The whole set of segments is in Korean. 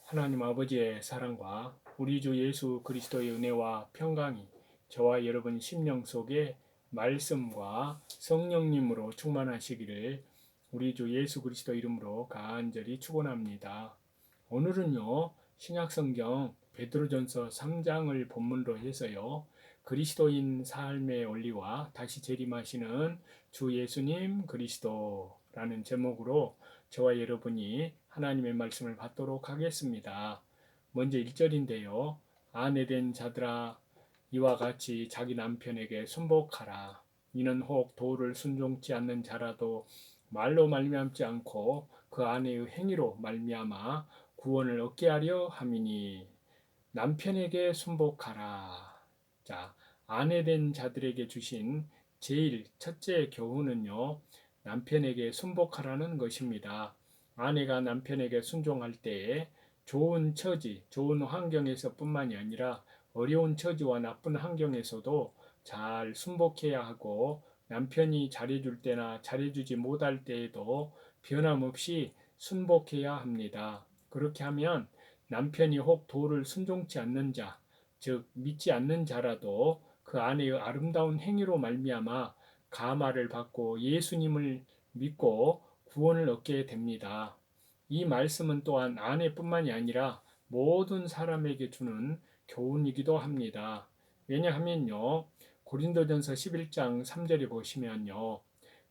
하나님 아버지의 사랑과 우리 주 예수 그리스도의 은혜와 평강이 저와 여러분 심령 속에 말씀과 성령님으로 충만하시기를 우리 주 예수 그리스도 이름으로 간절히 축원합니다. 오늘은요, 신약성경 베드로전서 3장을 본문으로 해서요, 그리스도인 삶의 원리와 다시 재림하시는 주 예수님 그리스도라는 제목으로 저와 여러분이 하나님의 말씀을 받도록 하겠습니다. 먼저 1절인데요. 아내된 자들아 이와 같이 자기 남편에게 순복하라. 이는 혹 도를 순종치 않는 자라도 말로 말미암지 않고 그 아내의 행위로 말미암아 구원을 얻게 하려 함이니 남편에게 순복하라. 자, 아내된 자들에게 주신 제일 첫째 교훈은요. 남편에게 순복하라는 것입니다. 아내가 남편에게 순종할 때에 좋은 처지, 좋은 환경에서 뿐만이 아니라 어려운 처지와 나쁜 환경에서도 잘 순복해야 하고 남편이 잘해줄 때나 잘해주지 못할 때에도 변함없이 순복해야 합니다. 그렇게 하면 남편이 혹 도를 순종치 않는 자, 즉 믿지 않는 자라도 그 아내의 아름다운 행위로 말미암아 감화를 받고 예수님을 믿고 구원을 얻게 됩니다. 이 말씀은 또한 아내뿐만이 아니라 모든 사람에게 주는 교훈이기도 합니다. 왜냐하면요, 고린도전서 11장 3절에 보시면요,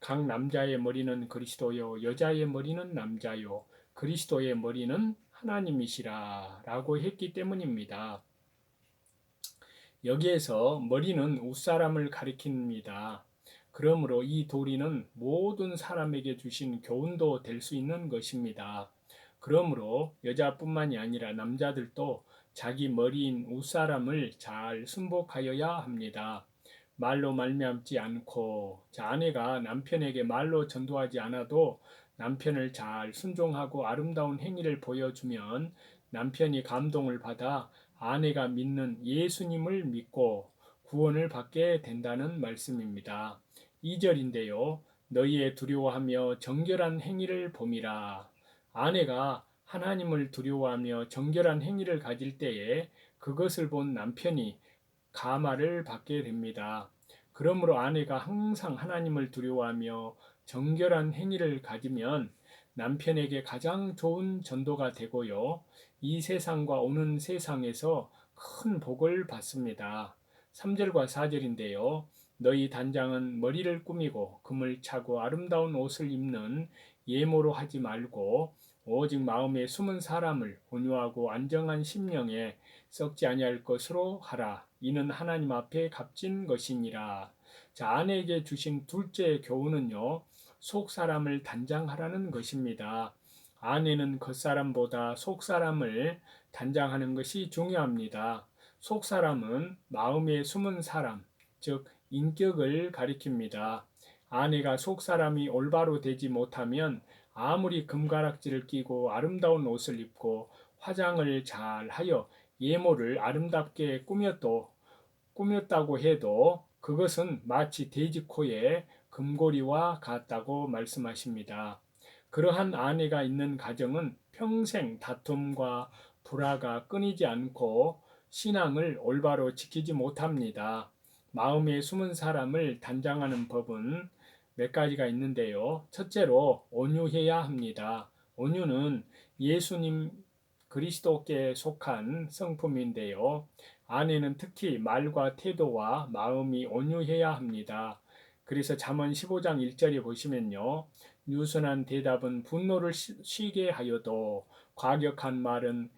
각 남자의 머리는 그리스도요, 여자의 머리는 남자요, 그리스도의 머리는 하나님이시라 라고 했기 때문입니다. 여기에서 머리는 웃사람을 가리킵니다. 그러므로 이 도리는 모든 사람에게 주신 교훈도 될 수 있는 것입니다. 그러므로 여자뿐만이 아니라 남자들도 자기 머리인 웃사람을 잘 순복하여야 합니다. 말로 말미암지 않고, 자, 아내가 남편에게 말로 전도하지 않아도 남편을 잘 순종하고 아름다운 행위를 보여주면 남편이 감동을 받아 아내가 믿는 예수님을 믿고 구원을 받게 된다는 말씀입니다. 2절인데요. 너희의 두려워하며 정결한 행위를 봄이라. 아내가 하나님을 두려워하며 정결한 행위를 가질 때에 그것을 본 남편이 감화를 받게 됩니다. 그러므로 아내가 항상 하나님을 두려워하며 정결한 행위를 가지면 남편에게 가장 좋은 전도가 되고요. 이 세상과 오는 세상에서 큰 복을 받습니다. 3절과 4절인데요. 너희 단장은 머리를 꾸미고 금을 차고 아름다운 옷을 입는 예모로 하지 말고 오직 마음에 숨은 사람을 온유하고 안정한 심령에 썩지 아니할 것으로 하라. 이는 하나님 앞에 값진 것이니라. 자, 아내에게 주신 둘째 교훈은요. 속 사람을 단장하라는 것입니다. 아내는 겉사람보다 속 사람을 단장하는 것이 중요합니다. 속 사람은 마음에 숨은 사람, 즉 인격을 가리킵니다. 아내가 속 사람이 올바로 되지 못하면 아무리 금가락지를 끼고 아름다운 옷을 입고 화장을 잘 하여 예모를 아름답게 꾸몄다고 해도 그것은 마치 돼지코에 금고리와 같다고 말씀하십니다. 그러한 아내가 있는 가정은 평생 다툼과 불화가 끊이지 않고 신앙을 올바로 지키지 못합니다. 마음에 숨은 사람을 단장하는 법은 몇 가지가 있는데요. 첫째로 온유해야 합니다. 온유는 예수님 그리스도께 속한 성품인데요. 아내는 특히 말과 태도와 마음이 온유해야 합니다. 그래서 잠언 15장 1절에 보시면요. 유순한 대답은 분노를 쉬게 하여도 과격한 말은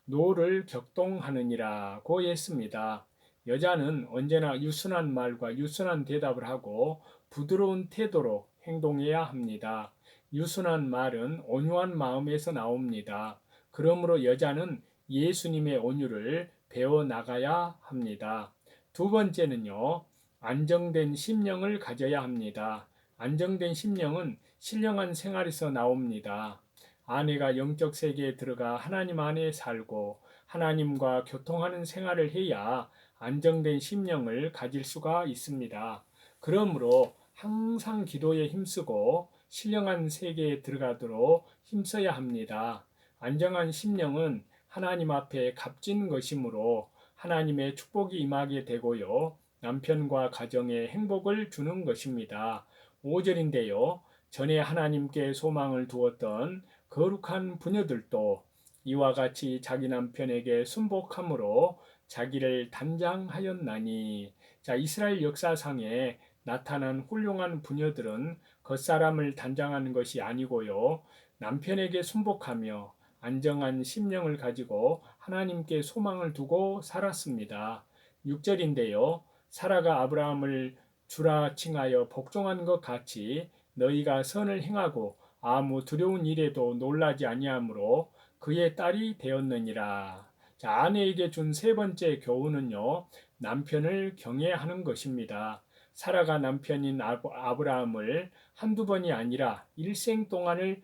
노를 격동하느니라고 했습니다. 여자는 언제나 유순한 말과 유순한 대답을 하고 부드러운 태도로 행동해야 합니다. 유순한 말은 온유한 마음에서 나옵니다. 그러므로 여자는 예수님의 온유를 배워 나가야 합니다. 두 번째는요, 안정된 심령을 가져야 합니다. 안정된 심령은 신령한 생활에서 나옵니다. 아내가 영적 세계에 들어가 하나님 안에 살고 하나님과 교통하는 생활을 해야 안정된 심령을 가질 수가 있습니다. 그러므로 항상 기도에 힘쓰고 신령한 세계에 들어가도록 힘써야 합니다. 안정한 심령은 하나님 앞에 값진 것이므로 하나님의 축복이 임하게 되고요. 남편과 가정에 행복을 주는 것입니다. 5절인데요. 전에 하나님께 소망을 두었던 거룩한 부녀들도 이와 같이 자기 남편에게 순복함으로 자기를 단장하였나니. 자, 이스라엘 역사상에 나타난 훌륭한 부녀들은 겉사람을 단장하는 것이 아니고요. 남편에게 순복하며 안정한 심령을 가지고 하나님께 소망을 두고 살았습니다. 6절인데요. 사라가 아브라함을 주라 칭하여 복종한 것 같이 너희가 선을 행하고 아무 두려운 일에도 놀라지 아니하므로 그의 딸이 되었느니라. 자, 아내에게 준 세 번째 교훈은요. 남편을 경외하는 것입니다. 사라가 남편인 아브라함을 한두 번이 아니라 일생 동안을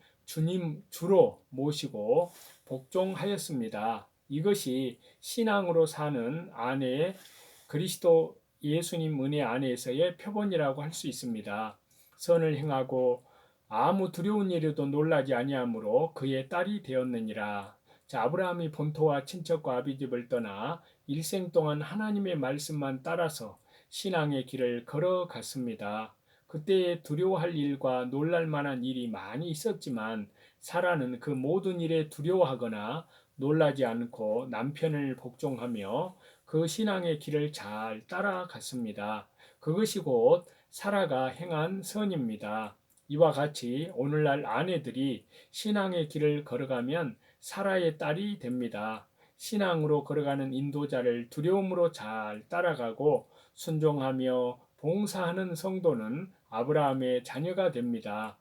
주로 모시고 복종하였습니다. 이것이 신앙으로 사는 아내의 그리스도 예수님 은혜 안에서의 표본이라고 할 수 있습니다. 선을 행하고 아무 두려운 일에도 놀라지 아니하므로 그의 딸이 되었느니라. 자, 아브라함이 본토와 친척과 아비집을 떠나 일생 동안 하나님의 말씀만 따라서 신앙의 길을 걸어갔습니다. 그때에 두려워할 일과 놀랄 만한 일이 많이 있었지만 사라는 그 모든 일에 두려워하거나 놀라지 않고 남편을 복종하며 그 신앙의 길을 잘 따라갔습니다. 그것이 곧 사라가 행한 선입니다. 이와 같이 오늘날 아내들이 신앙의 길을 걸어가면 사라의 딸이 됩니다. 신앙으로 걸어가는 인도자를 두려움으로 잘 따라가고 순종하며 봉사하는 성도는 아브라함의 자녀가 됩니다.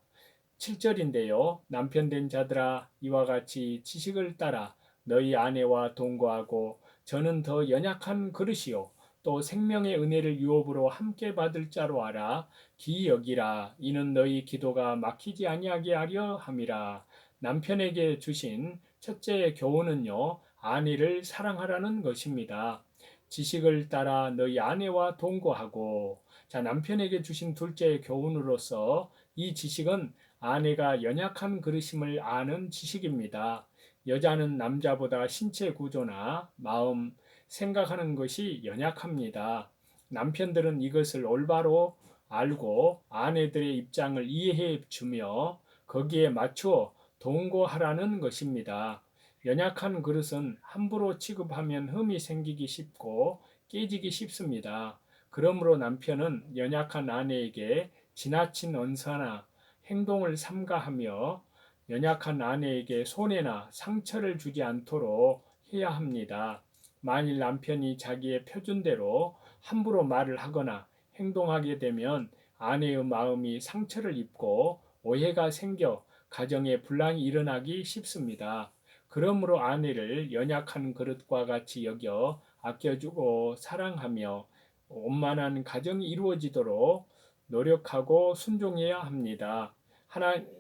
7절인데요. 남편 된 자들아 이와 같이 지식을 따라 너희 아내와 동거하고 저는 더 연약한 그릇이요 또 생명의 은혜를 유업으로 함께 받을 자로 알아 기이 여기라. 이는 너희 기도가 막히지 아니하게 하려 함이라. 남편에게 주신 첫째 교훈은요. 아내를 사랑하라는 것입니다. 지식을 따라 너희 아내와 동거하고. 자, 남편에게 주신 둘째 교훈으로서 이 지식은 아내가 연약한 그릇임을 아는 지식입니다. 여자는 남자보다 신체 구조나 마음, 생각하는 것이 연약합니다. 남편들은 이것을 올바로 알고 아내들의 입장을 이해해 주며 거기에 맞추어 동거하라는 것입니다. 연약한 그릇은 함부로 취급하면 흠이 생기기 쉽고 깨지기 쉽습니다. 그러므로 남편은 연약한 아내에게 지나친 언사나 행동을 삼가하며 연약한 아내에게 손해나 상처를 주지 않도록 해야 합니다. 만일 남편이 자기의 표준대로 함부로 말을 하거나 행동하게 되면 아내의 마음이 상처를 입고 오해가 생겨 가정에 분란이 일어나기 쉽습니다. 그러므로 아내를 연약한 그릇과 같이 여겨 아껴주고 사랑하며 원만한 가정이 이루어지도록 노력하고 순종해야 합니다.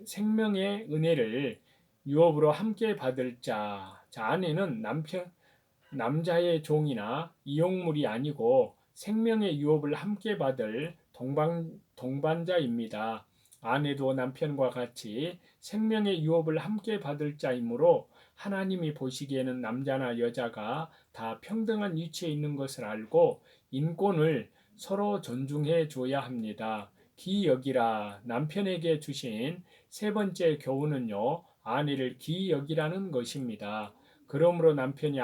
생명의 은혜를 유업으로 함께 받을 자. 자, 아내는 남자의 종이나 이용물이 아니고 생명의 유업을 함께 받을 동반자입니다. 아내도 남편과 같이 생명의 유업을 함께 받을 자이므로 하나님이 보시기에는 남자나 여자가 다 평등한 위치에 있는 것을 알고 인권을 서로 존중해 줘야 합니다. 기이 여기라. 남편에게 주신 세 번째 교훈은요, 아내를 기이 여기라는 것입니다. 그러므로 남편이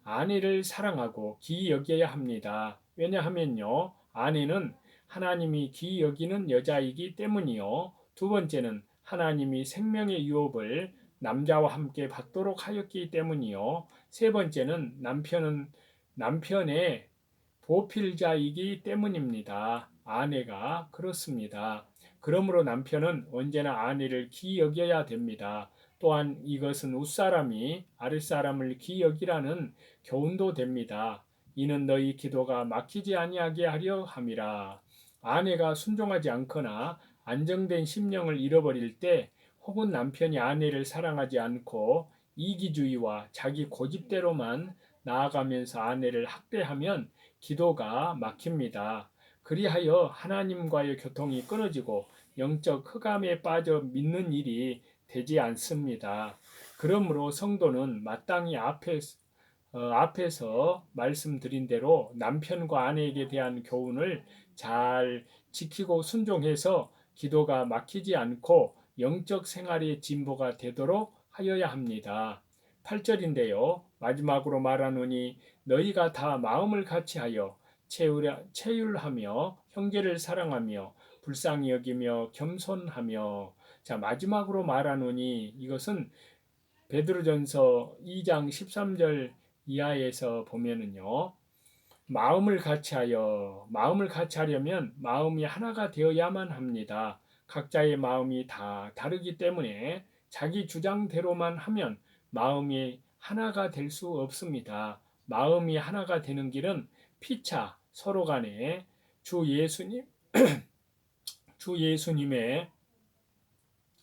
아내를 사랑하고 기이 여겨야 합니다. 왜냐하면요, 아내는 하나님이 기이 여기는 여자이기 때문이요. 두 번째는 하나님이 생명의 유업을 남자와 함께 받도록 하였기 때문이요. 세 번째는 남편의 보필자이기 때문입니다. 아내가 그렇습니다. 그러므로 남편은 언제나 아내를 기이 여겨야 됩니다. 또한 이것은 윗사람이 아랫사람을 기이 여기라는 교훈도 됩니다. 이는 너희 기도가 막히지 아니하게 하려 함이라. 아내가 순종하지 않거나 안정된 심령을 잃어버릴 때 혹은 남편이 아내를 사랑하지 않고 이기주의와 자기 고집대로만 나아가면서 아내를 학대하면 기도가 막힙니다. 그리하여 하나님과의 교통이 끊어지고 영적 흑암에 빠져 믿는 일이 되지 않습니다. 그러므로 성도는 마땅히 앞에서 말씀드린 대로 남편과 아내에게 대한 교훈을 잘 지키고 순종해서 기도가 막히지 않고 영적 생활의 진보가 되도록 하여야 합니다. 8절인데요. 마지막으로 말하노니 너희가 다 마음을 같이하여 체휼하며 형제를 사랑하며 불쌍히 여기며 겸손하며. 자, 마지막으로 말하노니 이것은 베드로전서 2장 13절 이하에서 보면은요. 마음을 같이하려면 마음이 하나가 되어야만 합니다. 각자의 마음이 다 다르기 때문에 자기 주장대로만 하면 마음이 하나가 될 수 없습니다. 마음이 하나가 되는 길은 피차 서로 간에 주 예수님의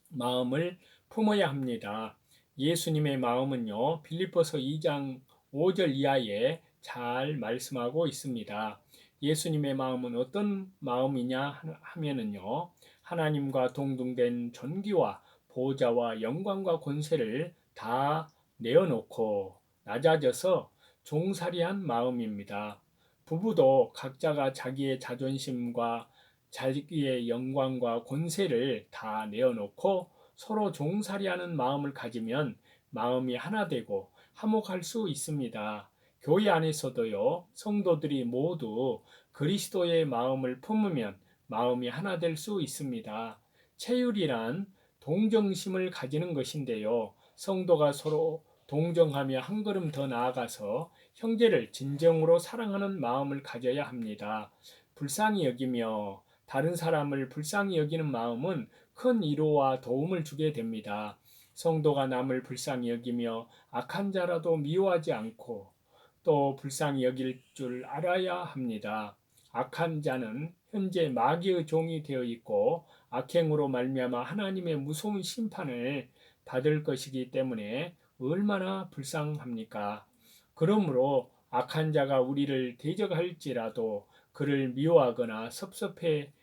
마음을 품어야 합니다. 예수님의 마음은요, 빌립보서 2장 5절 이하에 잘 말씀하고 있습니다. 예수님의 마음은 어떤 마음이냐 하면은요, 하나님과 동등된 존귀와 보좌와 영광과 권세를 다 내어놓고 낮아져서 종살이한 마음입니다. 부부도 각자가 자기의 자존심과 자기의 영광과 권세를 다 내어놓고 서로 종살이하는 마음을 가지면 마음이 하나 되고 화목할 수 있습니다. 교회 안에서도요, 성도들이 모두 그리스도의 마음을 품으면 마음이 하나 될 수 있습니다. 체휼이란 동정심을 가지는 것인데요. 성도가 서로 동정하며 한 걸음 더 나아가서 형제를 진정으로 사랑하는 마음을 가져야 합니다. 불쌍히 여기며 다른 사람을 불쌍히 여기는 마음은 큰 위로와 도움을 주게 됩니다. 성도가 남을 불쌍히 여기며 악한 자라도 미워하지 않고 또 불쌍히 여길 줄 알아야 합니다. 악한 자는 현재 마귀의 종이 되어 있고 악행으로 말미암아 하나님의 무서운 심판을 받을 것이기 때문에 얼마나 불쌍합니까? 그러므로 악한 자가 우리를 대적할지라도 그를 미워하거나 섭섭하게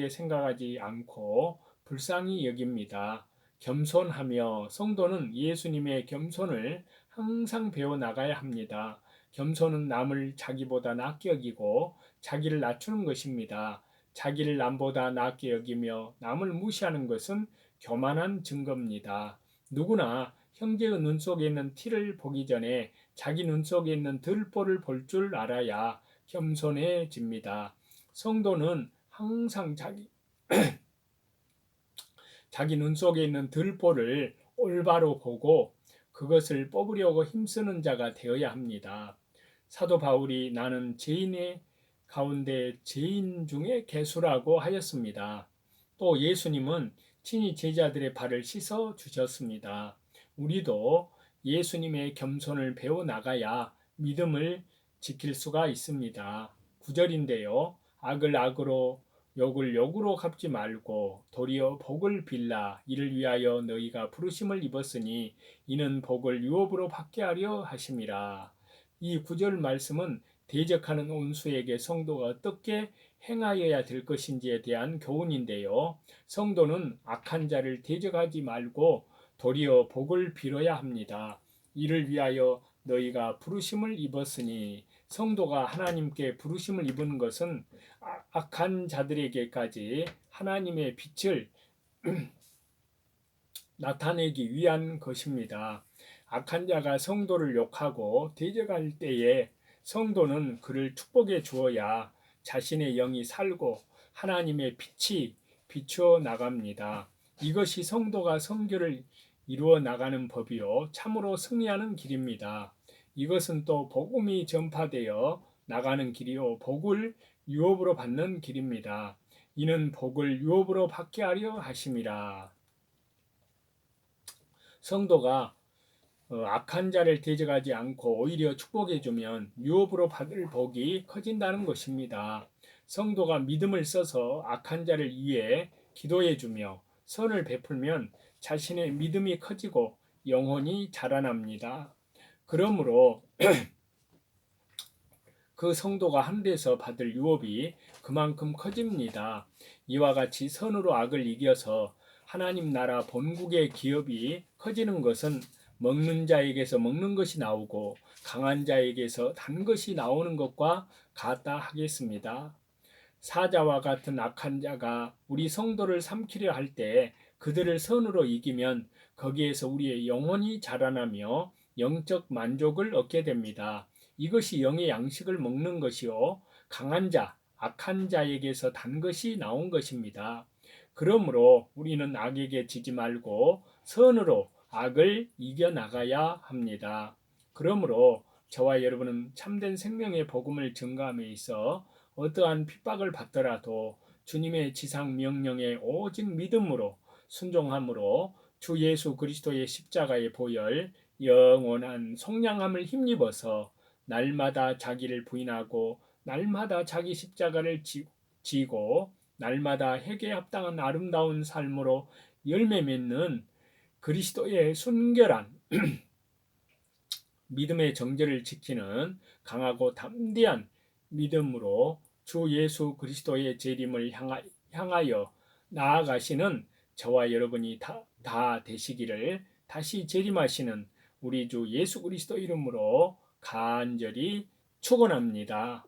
생각하지 않고 불쌍히 여깁니다. 겸손하며 성도는 예수님의 겸손을 항상 배워 나가야 합니다. 겸손은 남을 자기보다 낮게 여기고 자기를 낮추는 것입니다. 자기를 남보다 낮게 여기며 남을 무시하는 것은 교만한 증거입니다. 누구나 형제의 눈 속에 있는 티를 보기 전에 자기 눈 속에 있는 들보를 볼 줄 알아야 겸손해집니다. 성도는 항상 자기 눈 속에 있는 들보를 올바로 보고 그것을 뽑으려고 힘쓰는 자가 되어야 합니다. 사도 바울이 나는 죄인의 가운데 죄인 중에 괴수라고 하였습니다. 또 예수님은 친히 제자들의 발을 씻어 주셨습니다. 우리도 예수님의 겸손을 배워 나가야 믿음을 지킬 수가 있습니다. 9절인데요. 악을 악으로 욕을 욕으로 갚지 말고 도리어 복을 빌라. 이를 위하여 너희가 부르심을 입었으니 이는 복을 유업으로 받게 하려 하심이라. 이 9절 말씀은 대적하는 온수에게 성도가 어떻게 행하여야 될 것인지에 대한 교훈인데요. 성도는 악한 자를 대적하지 말고 도리어 복을 빌어야 합니다. 이를 위하여 너희가 부르심을 입었으니 성도가 하나님께 부르심을 입은 것은 악한 자들에게까지 하나님의 빛을 나타내기 위한 것입니다. 악한 자가 성도를 욕하고 대적할 때에 성도는 그를 축복해 주어야 자신의 영이 살고 하나님의 빛이 비추어 나갑니다. 이것이 성도가 선교를 이루어 나가는 법이요 참으로 승리하는 길입니다. 이것은 또 복음이 전파되어 나가는 길이요 복을 유업으로 받는 길입니다. 이는 복을 유업으로 받게 하려 하심이라. 성도가 악한 자를 대적하지 않고 오히려 축복해주면 유업으로 받을 복이 커진다는 것입니다. 성도가 믿음을 써서 악한 자를 위해 기도해주며 선을 베풀면 자신의 믿음이 커지고 영혼이 자라납니다. 그러므로 그 성도가 하늘에서 받을 유업이 그만큼 커집니다. 이와 같이 선으로 악을 이겨서 하나님 나라 본국의 기업이 커지는 것은 먹는 자에게서 먹는 것이 나오고 강한 자에게서 단 것이 나오는 것과 같다 하겠습니다. 사자와 같은 악한 자가 우리 성도를 삼키려 할 때 그들을 선으로 이기면 거기에서 우리의 영혼이 자라나며 영적 만족을 얻게 됩니다. 이것이 영의 양식을 먹는 것이요. 강한 자, 악한 자에게서 단 것이 나온 것입니다. 그러므로 우리는 악에게 지지 말고 선으로 악을 이겨나가야 합니다. 그러므로 저와 여러분은 참된 생명의 복음을 증거함에 있어 어떠한 핍박을 받더라도 주님의 지상 명령에 오직 믿음으로 순종함으로 주 예수 그리스도의 십자가의 보혈 영원한 속량함을 힘입어서 날마다 자기를 부인하고 날마다 자기 십자가를 지고 날마다 회개에 합당한 아름다운 삶으로 열매 맺는 그리스도의 순결한 믿음의 정절을 지키는 강하고 담대한 믿음으로 주 예수 그리스도의 재림을 향하여 나아가시는 저와 여러분이 다 되시기를 다시 재림하시는 우리 주 예수 그리스도 이름으로 간절히 축원합니다.